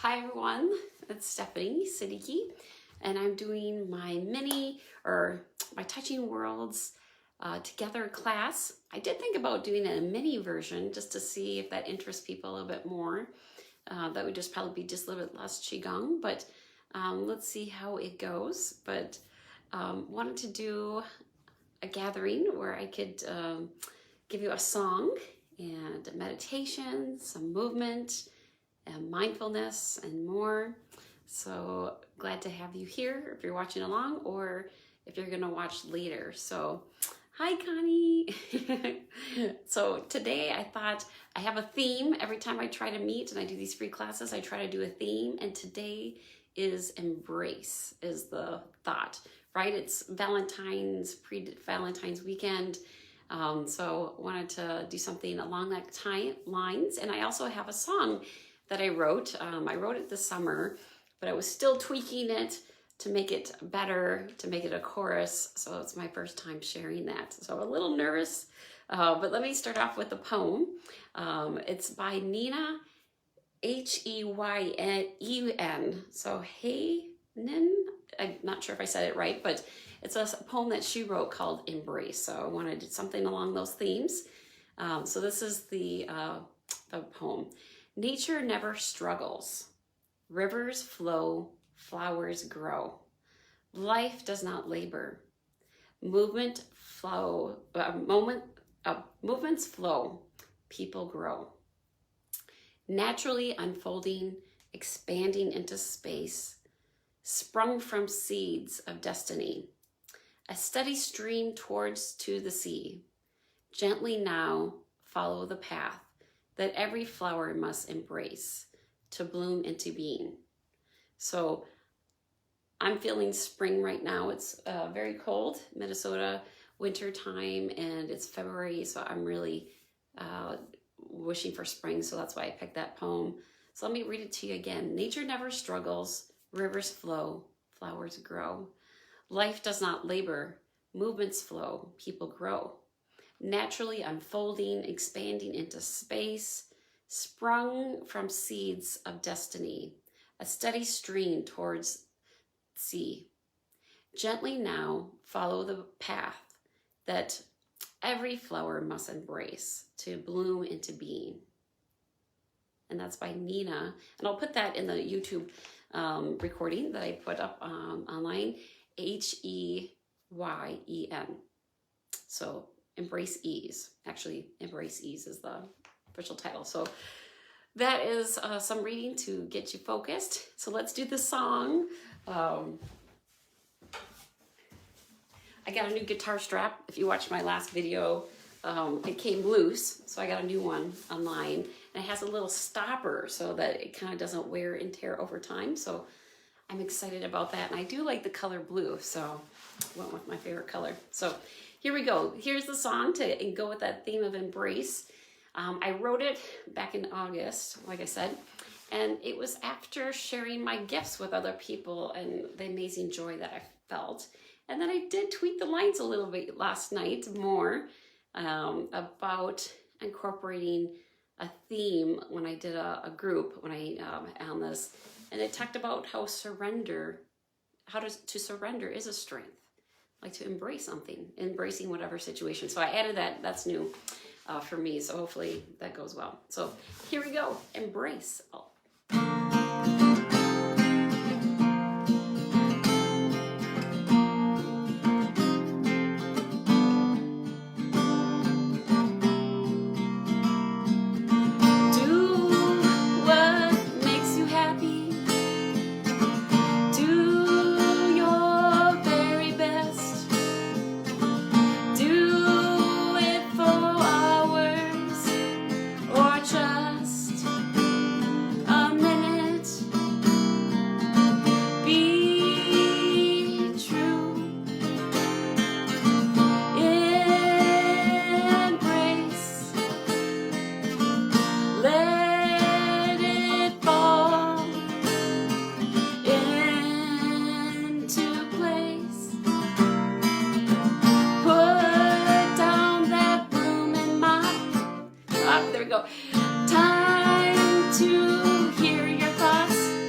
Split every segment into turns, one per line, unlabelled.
Hi everyone, it's Stephanie Siddiqui, and I'm doing my my Touching Worlds Together class. I did think about doing a mini version just to see if that interests people a little bit more. That would just probably be just a little bit less Qigong, but let's see how it goes. But wanted to do a gathering where I could give you a song and a meditation, some movement, and mindfulness, and more. So glad to have you here if you're watching along or if you're gonna watch later. So hi Connie. So today I thought I have a theme. Every time I try to meet and I do these free classes, I try to do a theme, and today is embrace is the thought, right? It's pre-Valentine's weekend. So wanted to do something along that lines. And I also have a song that I wrote. I wrote it this summer, but I was still tweaking it to make it better, to make it a chorus. So it's my first time sharing that. So a little nervous, but let me start off with the poem. It's by Nina, Heyen. So Heyen, I'm not sure if I said it right, but it's a poem that she wrote called Embrace. So I wanted something along those themes. So this is the poem. Nature never struggles. Rivers flow, flowers grow. Life does not labor. Movements flow, people grow. Naturally unfolding, expanding into space, sprung from seeds of destiny. A steady stream towards to the sea. Gently now follow the path that every flower must embrace to bloom into being. So I'm feeling spring right now. It's very cold, Minnesota winter time, and it's February, so I'm really wishing for spring, so that's why I picked that poem. So let me read it to you again. Nature never struggles, rivers flow, flowers grow. Life does not labor, movements flow, people grow. Naturally unfolding, expanding into space, sprung from seeds of destiny, a steady stream towards sea. Gently now follow the path that every flower must embrace to bloom into being. And that's by Nina. And I'll put that in the YouTube recording that I put up online, Heyen. So Embrace Ease. Actually, Embrace Ease is the official title. So that is some reading to get you focused. So let's do the song. I got a new guitar strap. If you watched my last video, it came loose. So I got a new one online. And it has a little stopper so that it kind of doesn't wear and tear over time. So I'm excited about that. And I do like the color blue. So I went with my favorite color. So here we go. Here's the song to go with that theme of embrace. I wrote it back in August, like I said, and it was after sharing my gifts with other people and the amazing joy that I felt. And then I did tweak the lines a little bit last night more about incorporating a theme when I did a group, when I on this, and it talked about how to surrender is a strength. Like to embrace something, embracing whatever situation. So I added that, that's new for me. So hopefully that goes well. So here we go, embrace. There we go. Time to hear your thoughts.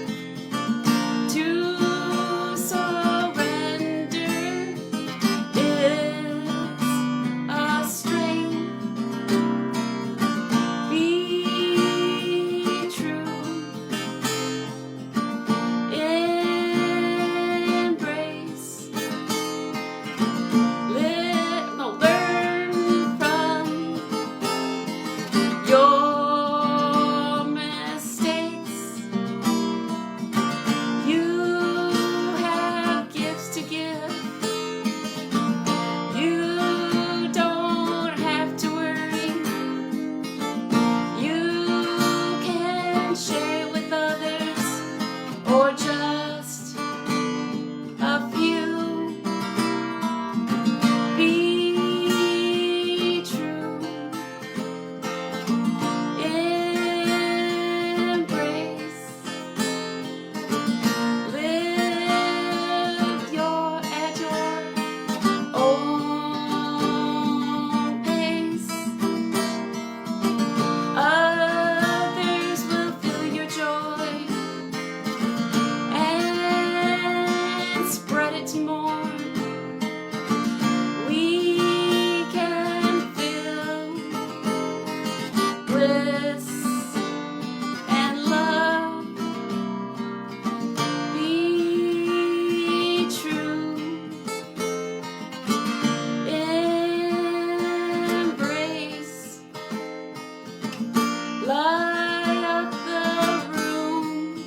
Light up the room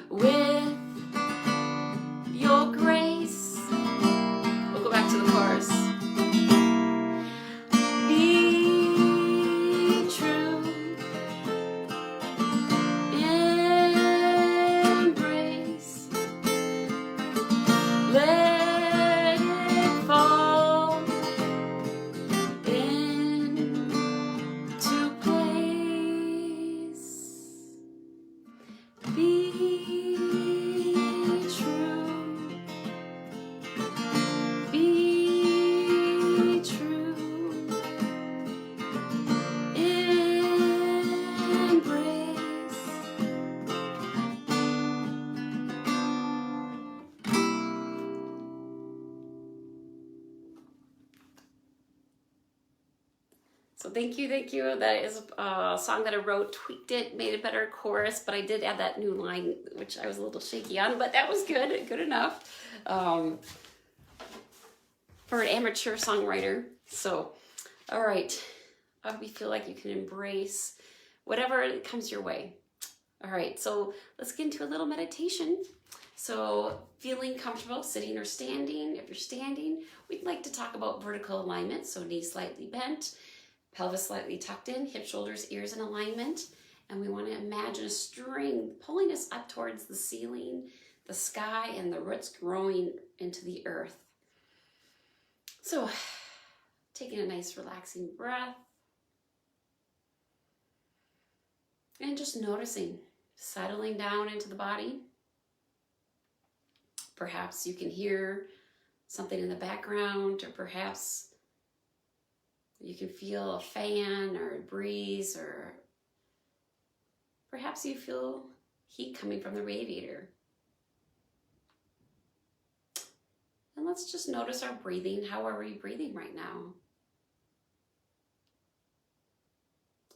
with your grace. We'll go back to the chorus. Be true. Embrace. Let it fall into place. Be true. Be true. Embrace. So thank you. That is a song that I wrote, tweaked it, made a better chorus, but I did add that new line, which I was a little shaky on, but that was good enough for an amateur songwriter. So, all right, I hope you feel like you can embrace whatever comes your way. All right, so let's get into a little meditation. So feeling comfortable sitting or standing. If you're standing, we'd like to talk about vertical alignment, so knees slightly bent, pelvis slightly tucked in, hips, shoulders, ears in alignment. And we want to imagine a string pulling us up towards the ceiling, the sky, and the roots growing into the earth. So taking a nice relaxing breath. And just noticing, settling down into the body. Perhaps you can hear something in the background, or perhaps you can feel a fan or a breeze, or perhaps you feel heat coming from the radiator. And let's just notice our breathing. How are we breathing right now?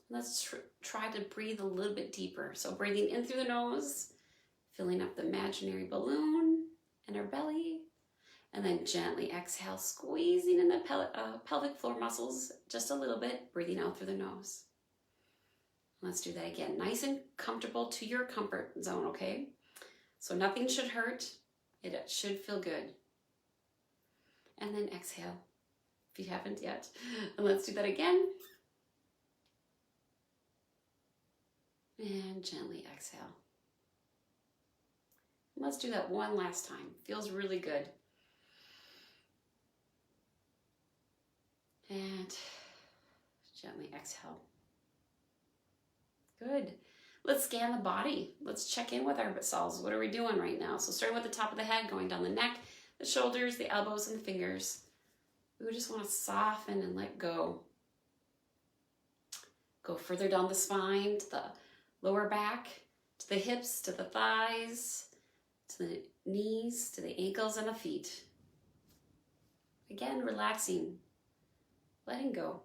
Let's try to breathe a little bit deeper. So breathing in through the nose, filling up the imaginary balloon in our belly, and then gently exhale, squeezing in the pelvic floor muscles just a little bit, breathing out through the nose. Let's do that again. Nice and comfortable to your comfort zone, okay? So nothing should hurt. It should feel good. And then exhale, if you haven't yet. And let's do that again. And gently exhale. Let's do that one last time. Feels really good. And gently exhale. Good. Let's scan the body. Let's check in with ourselves. What are we doing right now? So starting with the top of the head, going down the neck, the shoulders, the elbows, and the fingers. We just want to soften and let go. Go further down the spine, to the lower back, to the hips, to the thighs, to the knees, to the ankles and the feet. Again, relaxing, letting go.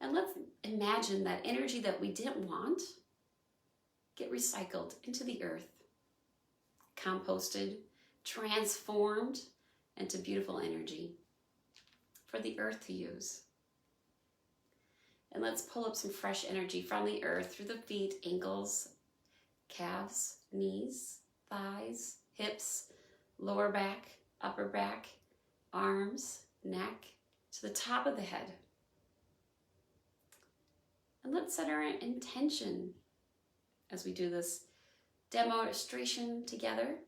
And let's imagine that energy that we didn't want get recycled into the earth, composted, transformed into beautiful energy for the earth to use. And let's pull up some fresh energy from the earth through the feet, ankles, calves, knees, thighs, hips, lower back, upper back, arms, neck, to the top of the head. And let's set our intention as we do this demonstration together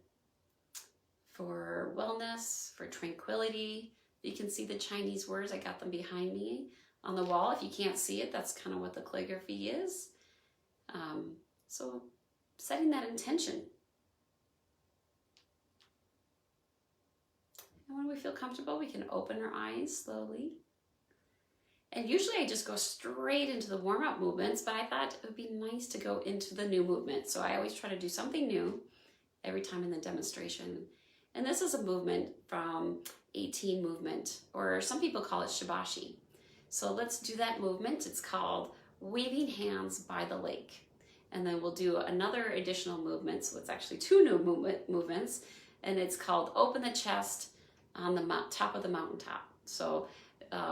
for wellness, for tranquility. You can see the Chinese words. I got them behind me on the wall. If you can't see it, that's kind of what the calligraphy is. So setting that intention. And when we feel comfortable, we can open our eyes slowly. And usually I just go straight into the warm-up movements, but I thought it would be nice to go into the new movement. So I always try to do something new every time in the demonstration. And this is a movement from 18 movement, or some people call it Shibashi. So let's do that movement. It's called waving hands by the lake. And then we'll do another additional movement. So it's actually two new movements. And it's called open the chest on the top of the mountaintop. So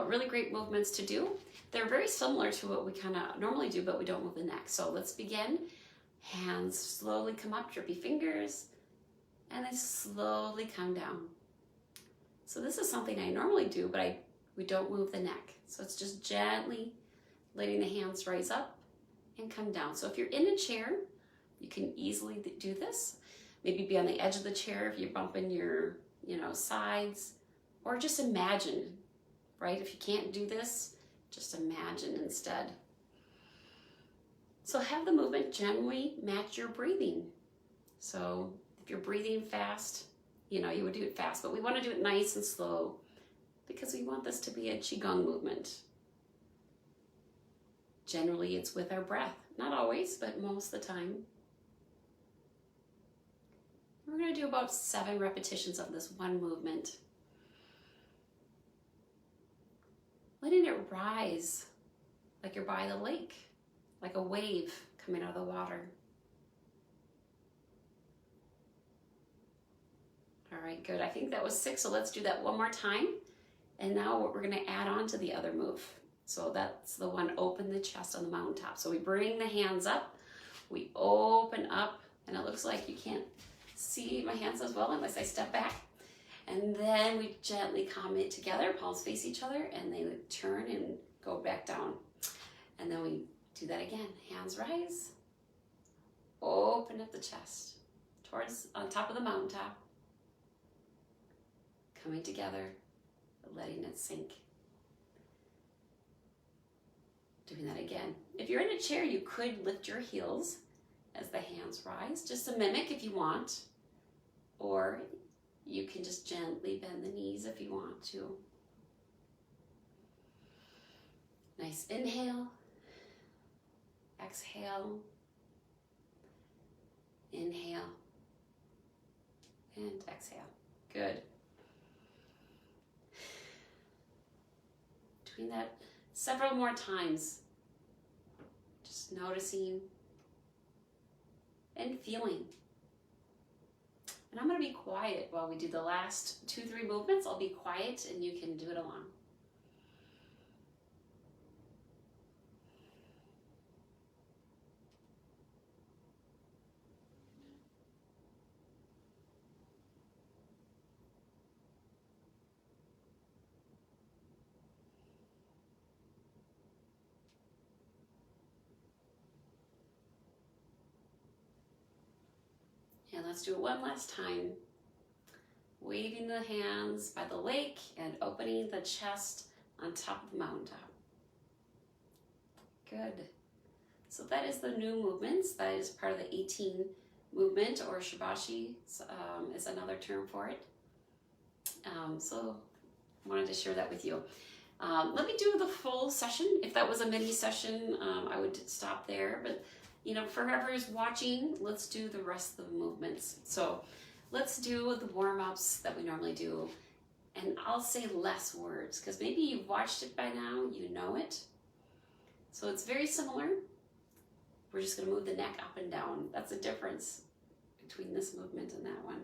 really great movements to do. They're very similar to what we kind of normally do, but we don't move the neck. So let's begin. Hands slowly come up, drippy fingers, and then slowly come down. So this is something I normally do, but we don't move the neck. So it's just gently letting the hands rise up and come down. So if you're in a chair, you can easily do this. Maybe be on the edge of the chair if you're bumping your, sides, or just imagine, right? If you can't do this, just imagine instead. So have the movement generally match your breathing. So if you're breathing fast, you would do it fast, but we want to do it nice and slow because we want this to be a Qigong movement. Generally, it's with our breath. Not always, but most of the time. We're going to do about 7 repetitions of this one movement. Letting it rise like you're by the lake, like a wave coming out of the water. All right, good. I think that was 6, so let's do that one more time. And now we're going to add on to the other move. So that's the one, open the chest on the mountaintop. So we bring the hands up, we open up, and it looks like you can't see my hands as well unless I step back. And then we gently come it together, palms face each other, and they turn and go back down. And then we do that again. Hands rise, open up the chest towards on top of the mountaintop, coming together, letting it sink. Doing that again. If you're in a chair, you could lift your heels as the hands rise, just to mimic if you want, or you can just gently bend the knees if you want to. Nice inhale, exhale, inhale, and exhale. Good. Doing that several more times. Just noticing and feeling. And I'm going to be quiet while we do the last 2-3 movements. I'll be quiet and you can do it along. And let's do it one last time. Waving the hands by the lake and opening the chest on top of the mountaintop. Good. So that is the new movements. That is part of the 18 movement, or Shibashi is another term for it. So I wanted to share that with you. Let me do the full session. If that was a mini session, I would stop there. But for whoever's watching, let's do the rest of the movements. So let's do the warm-ups that we normally do. And I'll say less words, because maybe you've watched it by now, you know it. So it's very similar. We're just going to move the neck up and down. That's the difference between this movement and that one.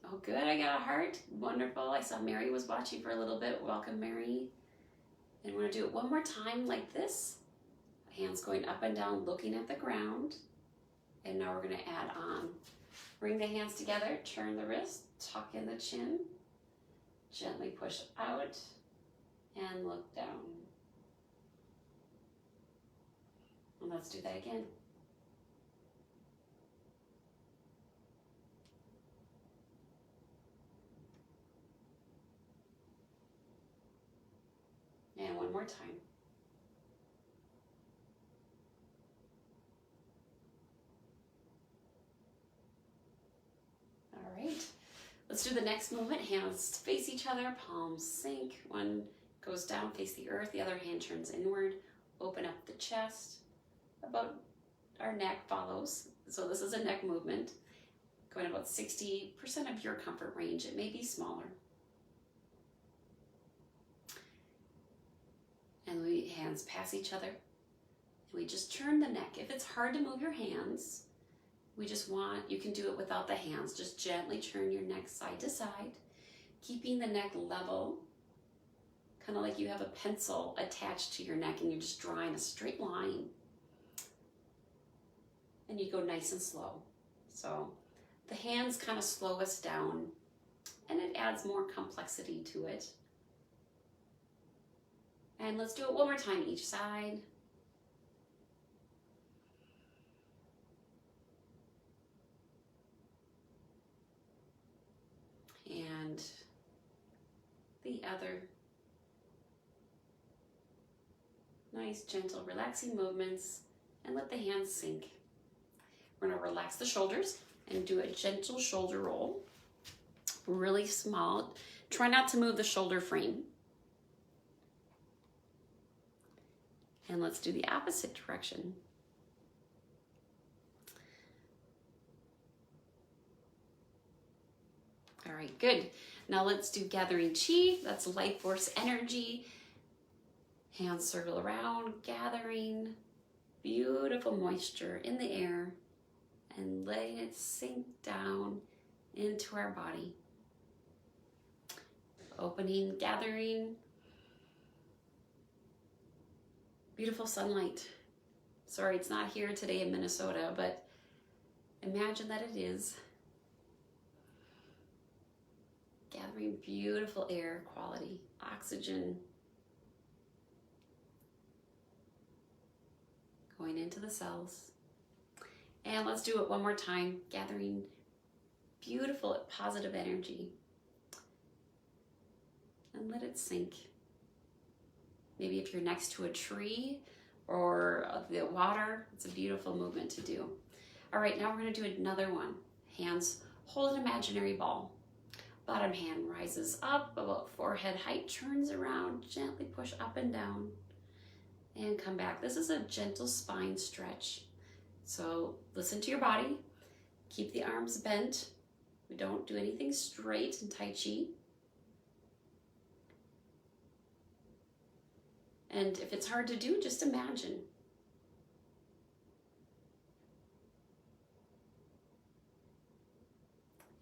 Oh, good. I got a heart. Wonderful. I saw Mary was watching for a little bit. Welcome, Mary. And we're going to do it one more time like this. Hands going up and down, looking at the ground. And now we're going to add on. Bring the hands together, turn the wrist, tuck in the chin. Gently push out and look down. And let's do that again. And one more time. All right. Let's do the next movement. Hands face each other, palms sink. One goes down, face the earth. The other hand turns inward. Open up the chest. About our neck follows. So this is a neck movement. Going about 60% of your comfort range. It may be smaller. And hands pass each other. And we just turn the neck. If it's hard to move your hands, you can do it without the hands. Just gently turn your neck side to side, keeping the neck level, kind of like you have a pencil attached to your neck and you're just drawing a straight line. And you go nice and slow. So the hands kind of slow us down and it adds more complexity to it. And let's do it one more time each side. And the other. Nice, gentle, relaxing movements, and let the hands sink. We're going to relax the shoulders and do a gentle shoulder roll. Really small. Try not to move the shoulder frame. And let's do the opposite direction. All right, good. Now let's do gathering chi. That's life force energy. Hands circle around, gathering beautiful moisture in the air and letting it sink down into our body. Opening, gathering beautiful sunlight. Sorry, it's not here today in Minnesota, but imagine that it is. Gathering beautiful air quality, oxygen. Going into the cells. And let's do it one more time, gathering beautiful positive energy. And let it sink. Maybe if you're next to a tree or the water, it's a beautiful movement to do. All right, now we're going to do another one. Hands hold an imaginary ball. Bottom hand rises up about forehead height, turns around, gently push up and down, and come back. This is a gentle spine stretch. So listen to your body. Keep the arms bent. We don't do anything straight in Tai Chi. And if it's hard to do, just imagine.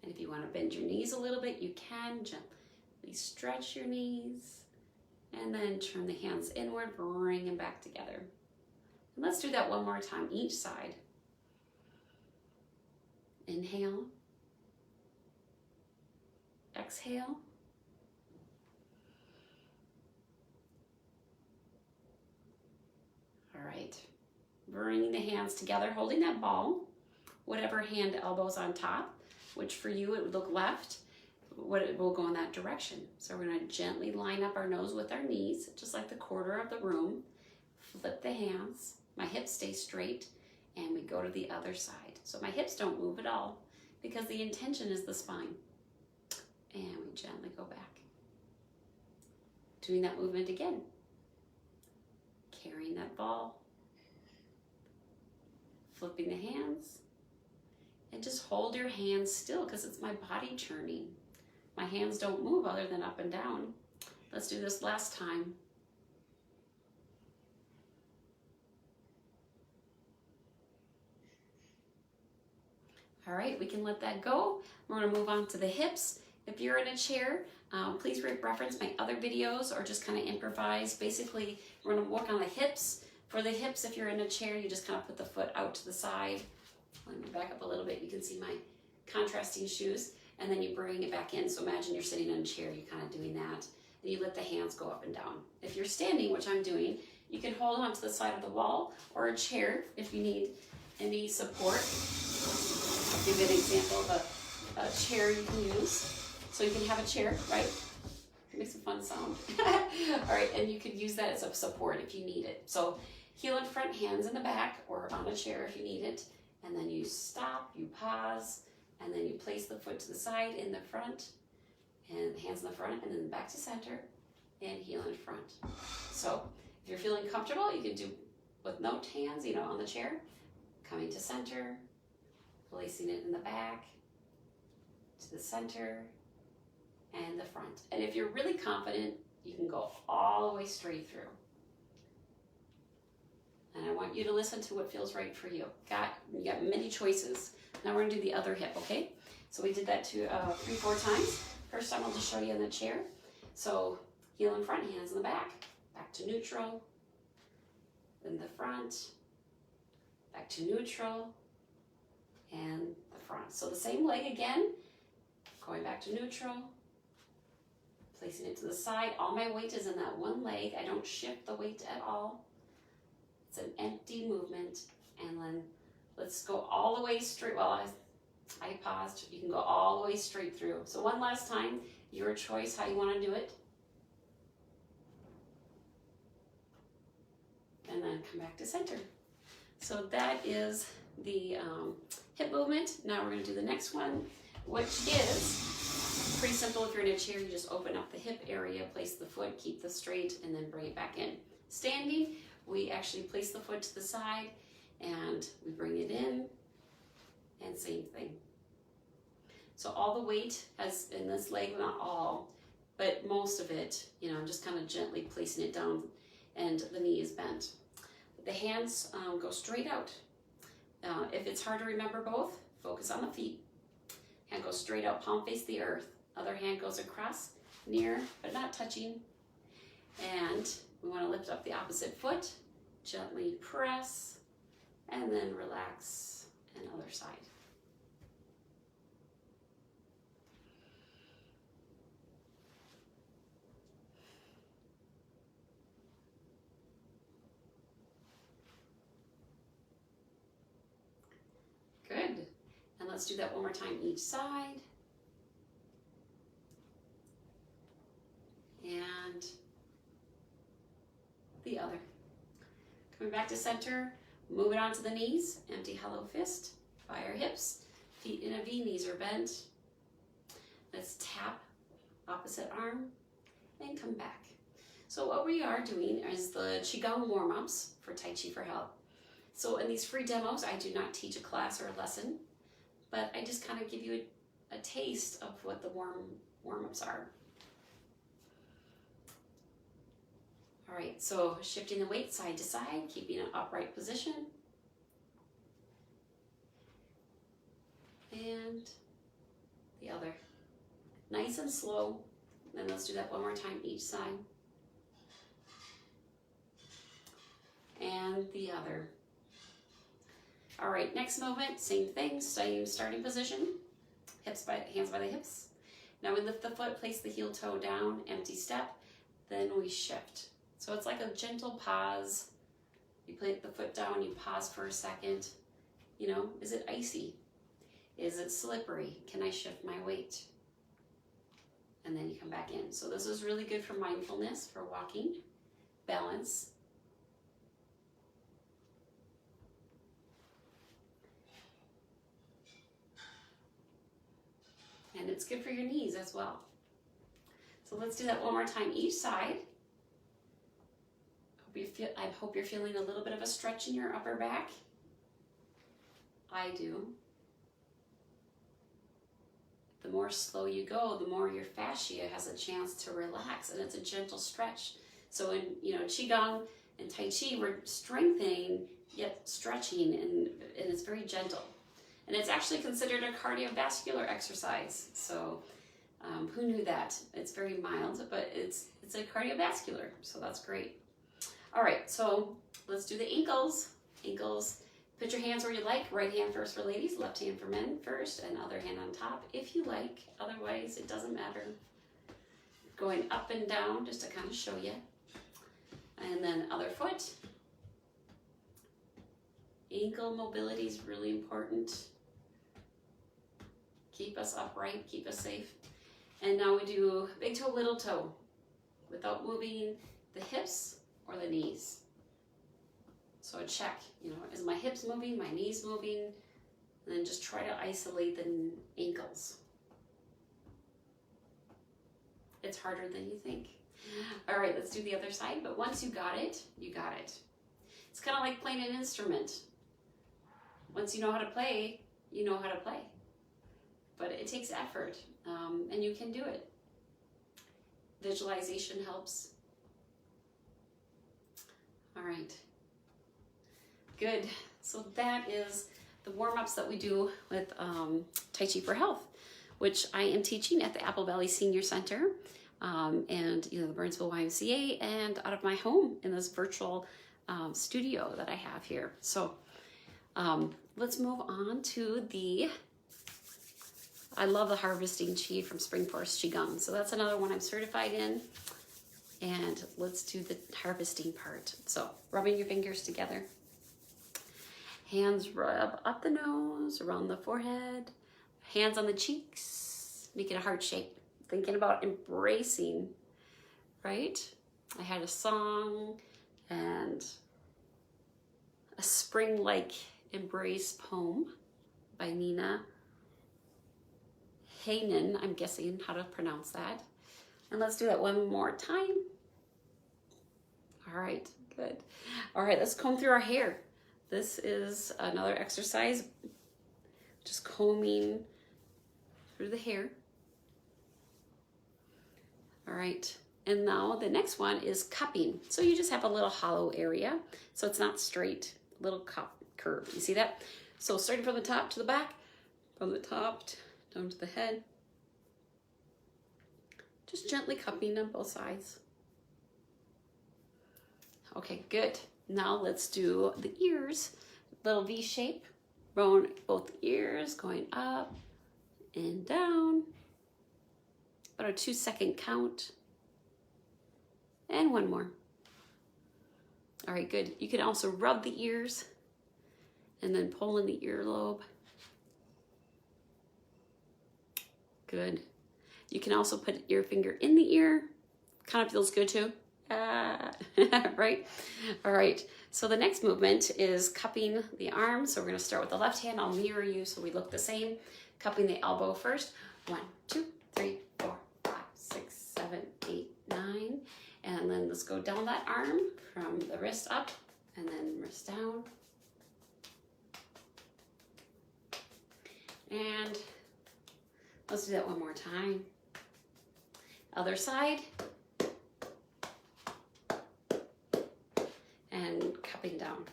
And if you want to bend your knees a little bit, you can. Gently stretch your knees. And then turn the hands inward, bring them back together. And let's do that one more time, each side. Inhale. Exhale. All right. Bringing the hands together, holding that ball. Whatever hand elbows on top, which for you it would look left. It will go in that direction. So we're going to gently line up our nose with our knees, just like the quarter of the room. Flip the hands. My hips stay straight, and we go to the other side. So my hips don't move at all because the intention is the spine. And we gently go back. Doing that movement again. Carrying that ball. Flipping the hands. And just hold your hands still because it's my body churning. My hands don't move other than up and down. Let's do this last time. All right, we can let that go. We're going to move on to the hips. If you're in a chair, please reference my other videos or just kind of improvise. Basically, we're going to work on the hips. For the hips, if you're in a chair, you just kind of put the foot out to the side. Let me back up a little bit. You can see my contrasting shoes. And then you bring it back in. So imagine you're sitting in a chair, you're kind of doing that. And you let the hands go up and down. If you're standing, which I'm doing, you can hold on to the side of the wall or a chair if you need any support. I'll give you an example of a chair you can use. So you can have a chair, right? It makes a fun sound. All right, and you could use that as a support if you need it. So heel in front, hands in the back, or on a chair if you need it. And then you stop, you pause, and then you place the foot to the side in the front, and hands in the front, and then back to center, and heel in front. So if you're feeling comfortable, you can do with no hands, on the chair, coming to center, placing it in the back, to the center, and the front. And if you're really confident, you can go all the way straight through. And I want you to listen to what feels right for you. You got many choices. Now we're gonna do the other hip, okay? So we did that 3-4 times. First time I'll just show you in the chair. So heel in front, hands in the back to neutral, then the front, back to neutral, and the front. So the same leg again, going back to neutral, placing it to the side. All my weight is in that one leg. I don't shift the weight at all. It's an empty movement. And then let's go all the way straight. Well, I paused. You can go all the way straight through. So one last time, your choice how you want to do it. And then come back to center. So that is the hip movement. Now we're going to do the next one, which is pretty simple. If you're in a chair, you just open up the hip area, place the foot, keep the straight, and then bring it back in. Standing, we actually place the foot to the side, and we bring it in, and same thing. So all the weight has in this leg, not all, but most of it, you know, I'm just kind of gently placing it down, and the knee is bent. The hands go straight out. If it's hard to remember both, focus on the feet. Hand goes straight out, palm face the earth. Other hand goes across, near, but not touching. And we want to lift up the opposite foot, gently press, and then relax, and other side. Good. And let's do that one more time each side. And the other. Coming back to center, move it onto the knees, empty hollow fist by our hips, feet in a V, knees are bent. Let's tap opposite arm and come back. So what we are doing is the Qigong warm-ups for Tai Chi for Health. So in these free demos, I do not teach a class or a lesson, but I just kind of give you a taste of what the warm-ups are. All right, so shifting the weight side to side, keeping an upright position. And the other. Nice and slow. Then let's do that one more time each side. And the other. All right, next movement, same thing, same starting position. Hands by the hips. Now we lift the foot, place the heel toe down, empty step, then we shift. So it's like a gentle pause. You put the foot down, you pause for a second. You know, is it icy? Is it slippery? Can I shift my weight? And then you come back in. So this is really good for mindfulness, for walking, balance. And it's good for your knees as well. So let's do that one more time each side. I hope you're feeling a little bit of a stretch in your upper back. I do. The more slow you go, the more your fascia has a chance to relax, and it's a gentle stretch. So in Qigong and Tai Chi, we're strengthening yet stretching, and it's very gentle. And it's actually considered a cardiovascular exercise. So who knew that? It's very mild, but it's a cardiovascular, so that's great. All right, so let's do the ankles. Ankles, put your hands where you like. Right hand first for ladies, left hand for men first, and other hand on top if you like. Otherwise, it doesn't matter. Going up and down just to kind of show you. And then other foot. Ankle mobility is really important. Keep us upright, keep us safe. And now we do big toe, little toe without moving the hips or the knees. So check, is my hips moving, my knees moving, and then just try to isolate the ankles. It's harder than you think. All right, let's do the other side, but once you got it, you got it. It's kind of like playing an instrument. Once you know how to play, you know how to play. But it takes effort, and you can do it. Visualization helps. All right, good. So that is the warm-ups that we do with Tai Chi for Health, which I am teaching at the Apple Valley Senior Center and the Burnsville YMCA and out of my home in this virtual studio that I have here. So let's move on to I love the Harvesting Chi from Spring Forest Qigong. So that's another one I'm certified in. And let's do the harvesting part. So rubbing your fingers together. Hands rub up the nose, around the forehead. Hands on the cheeks. Make it a heart shape. Thinking about embracing, right? I had a song and a spring-like embrace poem by Nina Heyen, I'm guessing how to pronounce that. And let's do that one more time. All right, good. All right, let's comb through our hair. This is another exercise, just combing through the hair. All right, and now the next one is cupping. So you just have a little hollow area, so it's not straight, little cup curve. You see that? So starting from the top to the back, from the top down to the head. Just gently cupping on both sides. Okay, good. Now let's do the ears. Little V shape. Round both ears, going up and down. About a 2-second count. And one more. All right, good. You can also rub the ears and then pull in the earlobe. Good. You can also put your finger in the ear. Kind of feels good too. Right? All right. So the next movement is cupping the arm. So we're going to start with the left hand. I'll mirror you so we look the same. Cupping the elbow first. 1, 2, 3, 4, 5, 6, 7, 8, 9. And then let's go down that arm from the wrist up and then wrist down. And let's do that one more time. Other side. And cupping down.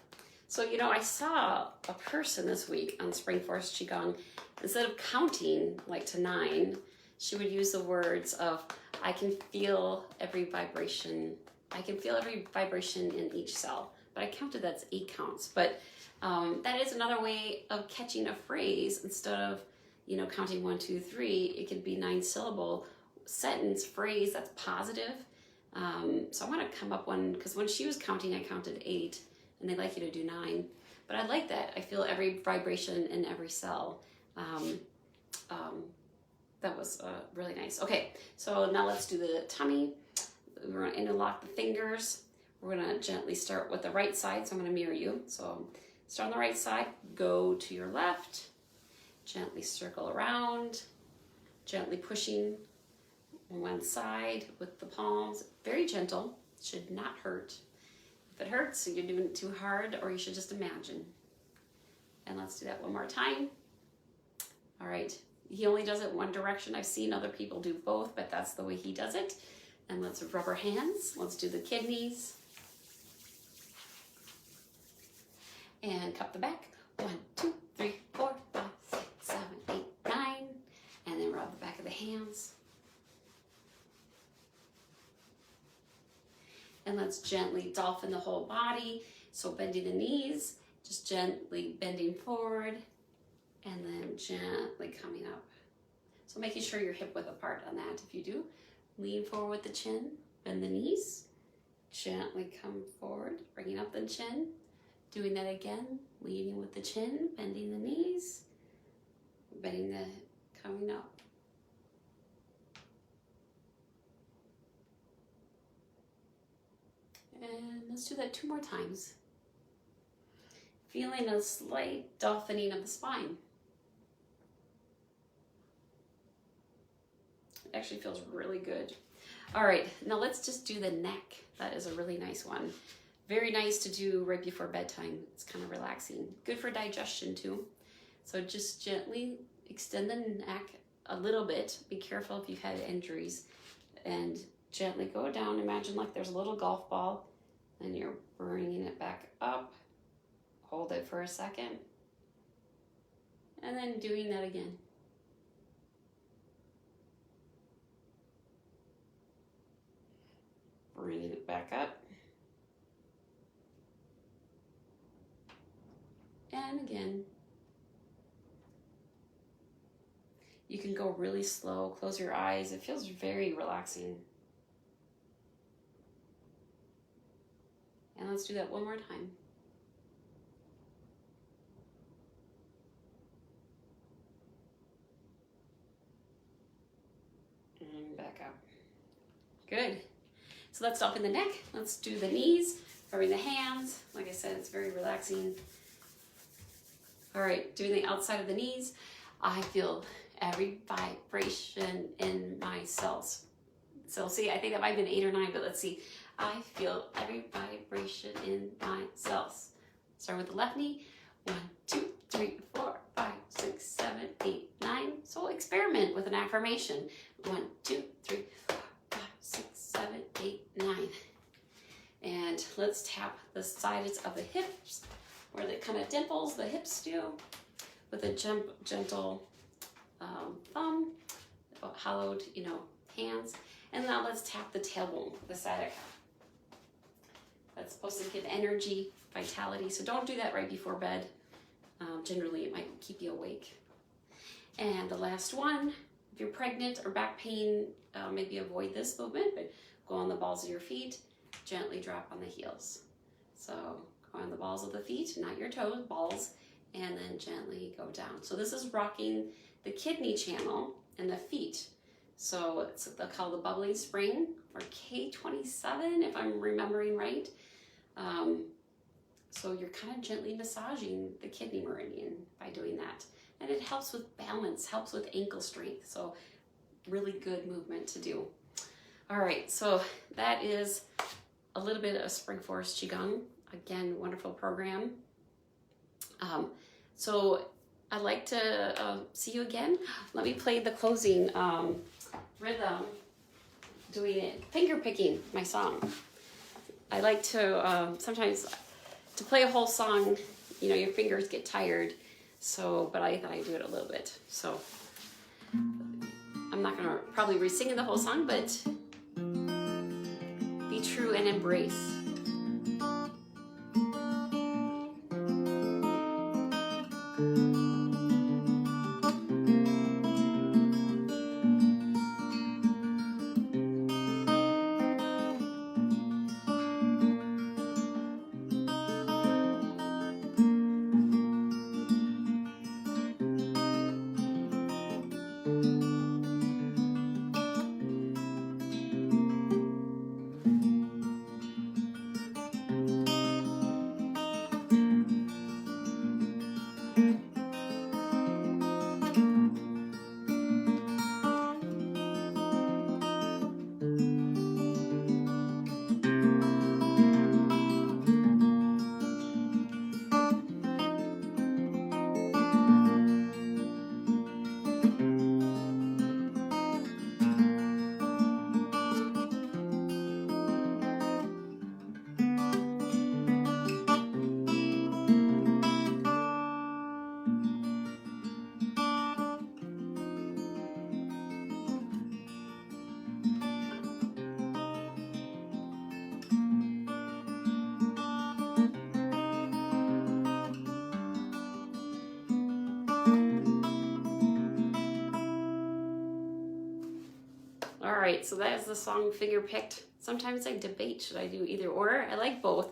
So, I saw a person this week on Spring Forest Qigong, instead of counting like to 9, she would use the words of, I can feel every vibration. I can feel every vibration in each cell. But I counted that's 8 counts. But that is another way of catching a phrase instead of, counting 1, 2, 3. It could be 9-syllable sentence, phrase that's positive. So I want to come up one, because when she was counting, I counted 8, and they like you to do 9. But I like that. I feel every vibration in every cell. That was really nice. Okay, so now let's do the tummy. We're going to interlock the fingers. We're going to gently start with the right side, so I'm going to mirror you. So start on the right side, go to your left, gently circle around, gently pushing on one side with the palms. Very gentle, should not hurt. If it hurts, you're doing it too hard, or you should just imagine. And let's do that one more time. All right, he only does it one direction. I've seen other people do both, but that's the way he does it. And let's rub our hands. Let's do the kidneys. And cup the back. 1, 2, 3, 4, 5, 6, 7, 8, 9. And then rub the back of the hands. And let's gently dolphin the whole body. So bending the knees, just gently bending forward, and then gently coming up. So making sure you're hip width apart on that. If you do, lean forward with the chin, bend the knees, gently come forward, bringing up the chin. Doing that again, leaning with the chin, bending the knees, coming up. And let's do that 2 more times. Feeling a slight dolphining of the spine. It actually feels really good. All right, now let's just do the neck. That is a really nice one. Very nice to do right before bedtime. It's kind of relaxing. Good for digestion too. So just gently extend the neck a little bit. Be careful if you've had injuries. And gently go down. Imagine like there's a little golf ball and you're bringing it back up. Hold it for a second. And then doing that again. Bringing it back up. And again. You can go really slow, close your eyes. It feels very relaxing. And let's do that one more time. And back up. Good. So let's open the neck. Let's do the knees, rubbing the hands. Like I said, it's very relaxing. All right, doing the outside of the knees. I feel every vibration in my cells. So see, I think that might have been 8 or 9, but let's see. I feel every vibration in my cells. Start with the left knee. 1, 2, 3, 4, 5, 6, 7, 8, 9. So we'll experiment with an affirmation. 1, 2, 3, 4, 5, 6, 7, 8, 9. And let's tap the sides of the hips, where the kind of dimples the hips do, with a gentle thumb, hollowed, hands. And now let's tap the tailbone, the sciatica. That's supposed to give energy, vitality. So don't do that right before bed. Generally, it might keep you awake. And the last one, if you're pregnant or back pain, maybe avoid this movement, but go on the balls of your feet, gently drop on the heels. So go on the balls of the feet, not your toes, balls, and then gently go down. So this is rocking the kidney channel and the feet. So it's called the bubbling spring, or K27, if I'm remembering right. So you're kind of gently massaging the kidney meridian by doing that. And it helps with balance, helps with ankle strength. So really good movement to do. All right, so that is a little bit of Spring Forest Qigong. Again, wonderful program. So I'd like to see you again. Let me play the closing rhythm, doing it, finger picking my song. I like to sometimes to play a whole song, your fingers get tired. So, but I thought I'd do it a little bit. So I'm not gonna probably re-sing the whole song, but be true and embrace. All right, so that is the song Finger Picked. Sometimes I debate, should I do either or? I like both,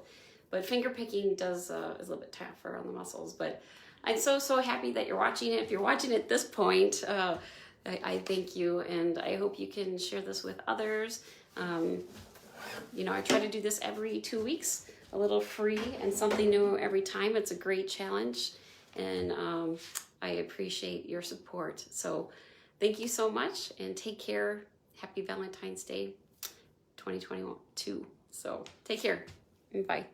but finger picking is a little bit tougher on the muscles. But I'm so happy that you're watching it. If you're watching at this point, I thank you, and I hope you can share this with others. I try to do this every 2 weeks, a little free and something new every time. It's a great challenge, and I appreciate your support. So thank you so much, and take care. Happy Valentine's Day 2022. So take care. Bye.